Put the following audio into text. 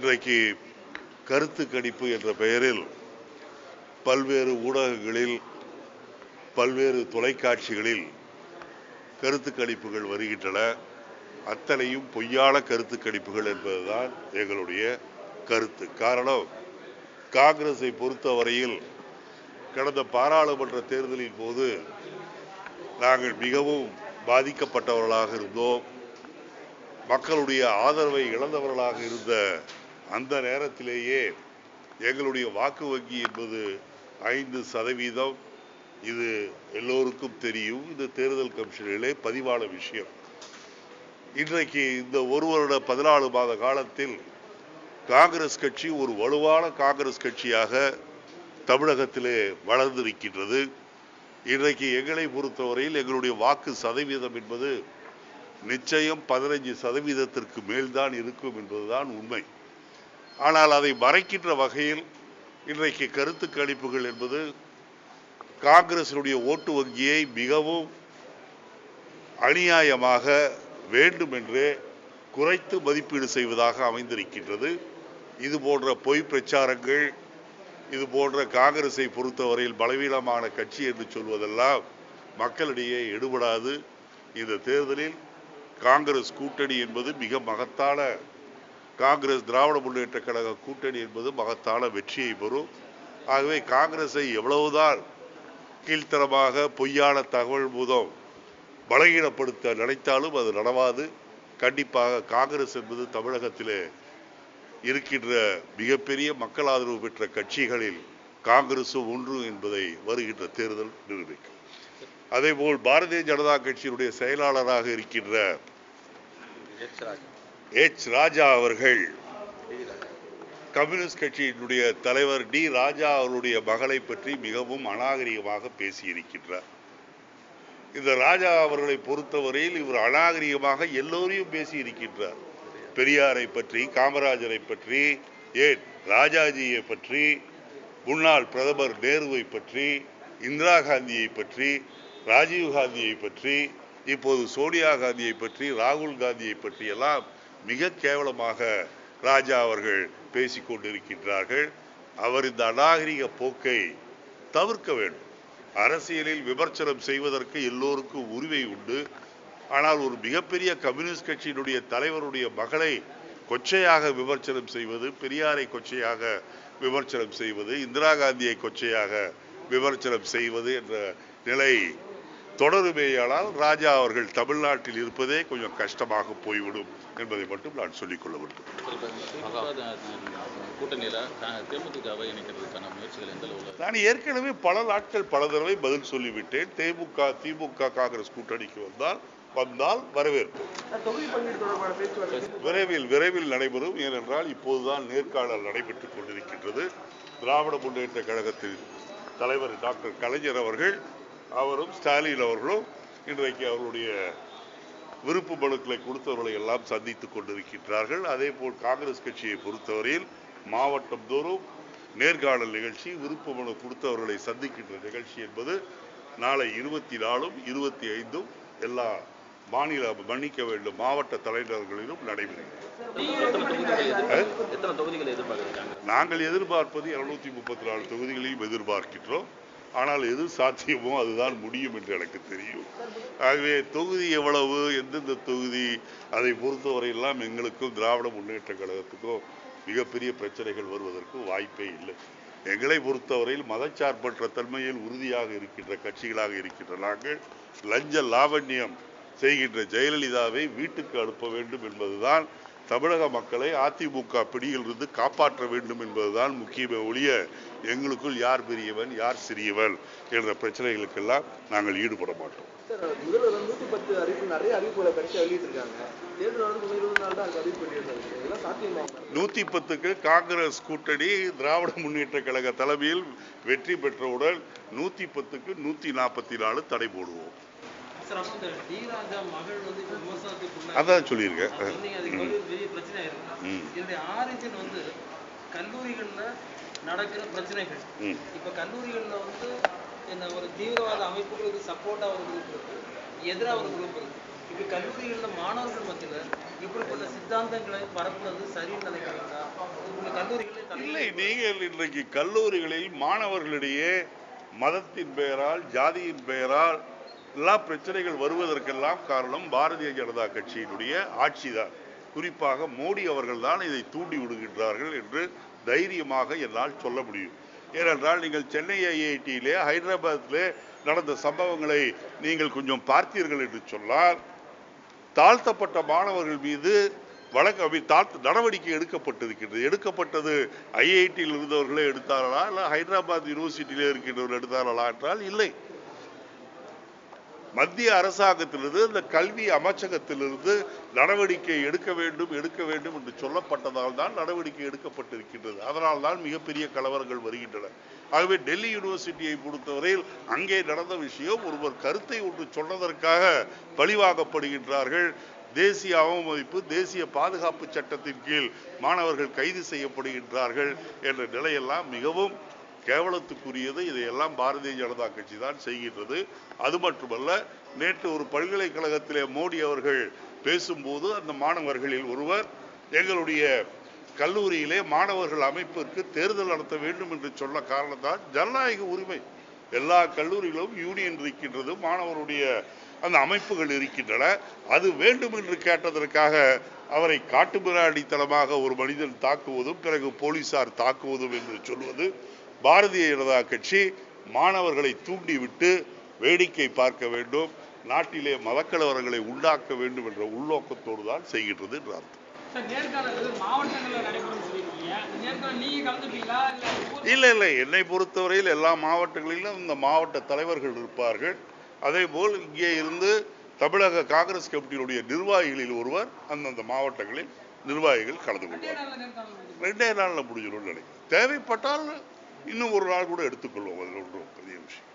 இன்றைக்கு கருத்து கணிப்பு என்ற பெயரில் பல்வேறு ஊடகங்களில் பல்வேறு தொலைக்காட்சிகளில் கருத்து கணிப்புகள் வருகின்றன. அத்தனையும் பொய்யான கருத்து கணிப்புகள் என்பதுதான் எங்களுடைய கருத்து. காரணம், காங்கிரஸை பொறுத்தவரையில் கடந்த பாராளுமன்ற தேர்தலின் போது நாங்கள் மிகவும் பாதிக்கப்பட்டவர்களாக இருந்தோம். மக்களுடைய ஆதரவை இழந்தவர்களாக இருந்த அந்த நேரத்திலேயே எங்களுடைய வாக்கு வங்கி என்பது 5%. இது எல்லோருக்கும் தெரியும். இந்த தேர்தல் கமிஷனிலே பதிவான விஷயம். இன்றைக்கு இந்த ஒரு வருட 14 மாத காலத்தில் காங்கிரஸ் கட்சி ஒரு வலுவான காங்கிரஸ் கட்சியாக தமிழகத்திலே வளர்ந்திருக்கின்றது. இன்றைக்கு எங்களை பொறுத்தவரையில் எங்களுடைய வாக்கு சதவீதம் என்பது நிச்சயம் 15% மேல்தான் இருக்கும் என்பதுதான் உண்மை. ஆனால் அதை மறைக்கின்ற வகையில் இன்றைக்கு கருத்து கணிப்புகள் என்பது காங்கிரசினுடைய ஓட்டு வங்கியை மிகவும் அநியாயமாக வேண்டுமென்றே குறைத்து மதிப்பீடு செய்வதாக அமைந்திருக்கின்றது. இது போன்ற பொய் பிரச்சாரங்கள், இது போன்ற காங்கிரஸை பொறுத்தவரையில் பலவீனமான கட்சி என்று சொல்வதெல்லாம் மக்களிடையே எடுபடாது. இந்த தேர்தலில் காங்கிரஸ் கூட்டணி என்பது மிக மகத்தான, காங்கிரஸ் திராவிட முன்னேற்ற கழக கூட்டணி என்பது மகத்தான வெற்றியை பெறும். ஆகவே காங்கிரஸை எவ்வளவுதான் கீழ்த்தரமாக பொய்யான தகவல் மூலம் பலகீனப்படுத்த நினைத்தாலும் அது நடவாது. கண்டிப்பாக காங்கிரஸ் என்பது தமிழகத்திலே இருக்கின்ற மிகப்பெரிய மக்கள் ஆதரவு பெற்ற கட்சிகளில் காங்கிரஸும் ஒன்று என்பதை வருகின்ற தேர்தல் நிரூபிக்கும். அதேபோல் பாரதிய ஜனதா கட்சியினுடைய செயலாளராக இருக்கின்ற எச் ராஜா அவர்கள் கம்யூனிஸ்ட் கட்சியினுடைய தலைவர் டி ராஜா அவருடைய மகளை பற்றி மிகவும் அநாகரிகமாக பேசியிருக்கின்றார். இந்த ராஜா அவர்களை பொறுத்தவரையில் இவர் அநாகரிகமாக எல்லோரையும் பேசியிருக்கின்றார். பெரியாரை பற்றி, காமராஜரை பற்றி, ஏன் ராஜாஜியை பற்றி, முன்னாள் பிரதமர் நேருவை பற்றி, இந்திரா காந்தியை பற்றி, ராஜீவ் காந்தியை பற்றி, இப்போது சோனியா காந்தியை பற்றி, ராகுல் காந்தியை பற்றி எல்லாம் மிக கேவலமாக ராஜா அவர்கள் பேசிக்கொண்டிருக்கின்றார்கள். அவர் இந்த அநாகரிக போக்கை தவிர்க்க வேண்டும். அரசியலில் விமர்சனம் செய்வதற்கு எல்லோருக்கும் உரிமை உண்டு. ஆனால் ஒரு மிகப்பெரிய கம்யூனிஸ்ட் கட்சியினுடைய தலைவருடைய மகளை கொச்சையாக விமர்சனம் செய்வது, பெரியாரை கொச்சையாக விமர்சனம் செய்வது, இந்திரா காந்தியை கொச்சையாக விமர்சனம் செய்வது என்ற நிலை தொடருமேயானால் ராஜா அவர்கள் தமிழ்நாட்டில் இருப்பதே கொஞ்சம் கஷ்டமாக போய்விடும் என்பதை மட்டும் நான் சொல்லிக்கொள்ள வேண்டும். நான் ஏற்கனவே பல நாட்கள் பல தடவை பதில் சொல்லிவிட்டேன். திமுக காங்கிரஸ் கூட்டணிக்கு வந்தால் வரவேற்போம். விரைவில் நடைபெறும். ஏனென்றால் இப்போதுதான் நேர்காணல் நடைபெற்றுக் கொண்டிருக்கின்றது. திராவிட முன்னேற்ற கழகத்தின் தலைவர் டாக்டர் கலைஞர் அவர்கள், அவரும் ஸ்டாலின் அவர்களும் இன்றைக்கு அவருடைய விருப்பு மனுக்களை கொடுத்தவர்களை எல்லாம் சந்தித்துக் கொண்டிருக்கின்றார்கள். அதே போல் காங்கிரஸ் கட்சியை பொறுத்தவரையில் மாவட்டம் தோறும் நேர்காணல் நிகழ்ச்சி, விருப்பு மனு கொடுத்தவர்களை சந்திக்கின்ற நிகழ்ச்சி என்பது நாளை 24ம் 25ம் எல்லா மாவட்ட தலைநகர்களிலும் நடைபெறுகிறது. நாங்கள் எதிர்பார்ப்பது 234 தொகுதிகளையும் எதிர்பார்க்கின்றோம். ஆனால் எது சாத்தியமோ அதுதான் முடியும் என்று எனக்கு தெரியும். ஆகவே தொகுதி எவ்வளவு, எந்தெந்த தொகுதி, அதை பொறுத்தவரையெல்லாம் எங்களுக்கும் திராவிட முன்னேற்ற கழகத்துக்கும் மிகப்பெரிய பிரச்சனைகள் வருவதற்கு வாய்ப்பே இல்லை. எங்களை பொறுத்தவரையில் மதச்சார்பற்ற தன்மையில் உறுதியாக இருக்கின்ற கட்சிகளாக இருக்கின்ற நாங்கள் லஞ்ச லாவண்யம் செய்கின்ற ஜெயலலிதாவை வீட்டுக்கு அனுப்ப வேண்டும் என்பதுதான், தமிழக மக்களை அதிமுக பிடியிலிருந்து காப்பாற்ற வேண்டும் என்பதுதான் முக்கியமே ஒழிய எங்களுக்குள் யார் பெரியவன் யார் சிறியவன் என்ற பிரச்சனைகளுக்கெல்லாம் நாங்கள் ஈடுபட மாட்டோம். 110க்கு காங்கிரஸ் கூட்டணி திராவிட முன்னேற்ற கழக தலைமையில் வெற்றி பெற்றவுடன் 110க்கு 144 தடை போடுவோம். அதான் சொல்லியிருக்கேன். கல்லூரிகள்ல நடக்கிற பிரச்சனைகள், இப்ப கல்லூரிகள்ல வந்து என்ன ஒரு தீவிரவாத அமைப்புகளுக்கு சப்போர்ட்டா ஒரு குரூப் இருக்கு, எதிராக ஒரு குரூப் இருக்கு. இப்ப கல்லூரிகள்ல மாணவர்கள் மத்தியில இப்படிப்பட்ட சித்தாந்தங்களை பரப்புறது சரின்னு நினைக்கிறீங்களா? உங்க கல்லூரிகளில் இல்லை, நீங்கள் இன்றைக்கு கல்லூரிகளில் மாணவர்களிடையே மதத்தின் பெயரால், ஜாதியின் பெயரால் எல்லா பிரச்சனைகள் வருவதற்கெல்லாம் காரணம் பாரதிய ஜனதா கட்சியினுடைய ஆட்சிதான். குறிப்பாக மோடி அவர்கள் தான் இதை தூண்டி விடுகின்றார்கள் என்று தைரியமாக என்னால் சொல்ல முடியும். ஏனென்றால் நீங்கள் சென்னை ஐஐடியிலே, ஹைதராபாத்திலே நடந்த சம்பவங்களை நீங்கள் கொஞ்சம் பார்த்தீர்கள் என்று சொன்னால், தாழ்த்தப்பட்ட மாணவர்கள் மீது நடவடிக்கை எடுக்கப்பட்டது ஐஐடியில் இருந்தவர்களே எடுத்தார்களா, இல்லை ஹைதராபாத் யூனிவர்சிட்டியிலே இருக்கின்றவர் எடுத்தார்களா என்றால் இல்லை. மத்திய அரசாங்கத்திலிருந்து, இந்த கல்வி அமைச்சகத்திலிருந்து நடவடிக்கை எடுக்க வேண்டும் என்று சொல்லப்பட்டதால் தான் நடவடிக்கை எடுக்கப்பட்டிருக்கின்றது. அதனால் தான் மிகப்பெரிய கலவரங்கள் வருகின்றன. ஆகவே டெல்லி யூனிவர்சிட்டியை பொறுத்தவரையில் அங்கே நடந்த விஷயம் ஒருவர் கருத்தை ஒன்று சொன்னதற்காக பழிவாங்கப்படுகின்றார்கள். தேசிய அவமதிப்பு, தேசிய பாதுகாப்பு சட்டத்தின் கீழ் மாணவர்கள் கைது செய்யப்படுகின்றார்கள் என்ற நிலையெல்லாம் மிகவும் கேவலத்துக்குரியது. இதையெல்லாம் பாரதிய ஜனதா கட்சி தான் செய்கின்றது. அது மட்டுமல்ல, நேற்று ஒரு பல்கலைக்கழகத்திலே மோடி அவர்கள் பேசும்போது அந்த மாணவர்களில் ஒருவர் எங்களுடைய கல்லூரியிலே மாணவர்கள் அமைப்பிற்கு தேர்தல் நடத்த வேண்டும் என்று சொன்ன காரணத்தால், ஜனநாயக உரிமை, எல்லா கல்லூரிகளும் யூனியன் இருக்கின்றது, மாணவருடைய அந்த அமைப்புகள் இருக்கின்றன, அது வேண்டும் என்று கேட்டதற்காக அவரை காட்டுமிராண்டித்தனமாக ஒரு மனிதன் தாக்குவதும் பிறகு போலீசார் தாக்குவதும் என்று சொல்வது பாரதிய ஜனதா கட்சி மாணவர்களை தூண்டிவிட்டு வேடிக்கை பார்க்க வேண்டும், நாட்டிலே மதக்கலவரங்களை உண்டாக்க வேண்டும் என்ற உள்நோக்கத்தோடு தான் செய்கின்றது என்று அர்த்தம். இல்லை, என்னை பொறுத்தவரையில் எல்லா மாவட்டங்களிலும் இந்த மாவட்ட தலைவர்கள் இருப்பார்கள். அதே போல் இங்கே இருந்து தமிழக காங்கிரஸ் கமிட்டியினுடைய நிர்வாகிகளில் ஒருவர் அந்தந்த மாவட்டங்களில் நிர்வாகிகள் கலந்து கொள்வார்கள். 2 நாளில் முடிஞ்சிடும் நினைக்கிறேன். தேவைப்பட்டால் இன்னும் ஒரு நாள் கூட எடுத்துக்கொள்வோம். அதில் ஒன்றும் பெரிய விஷயம்.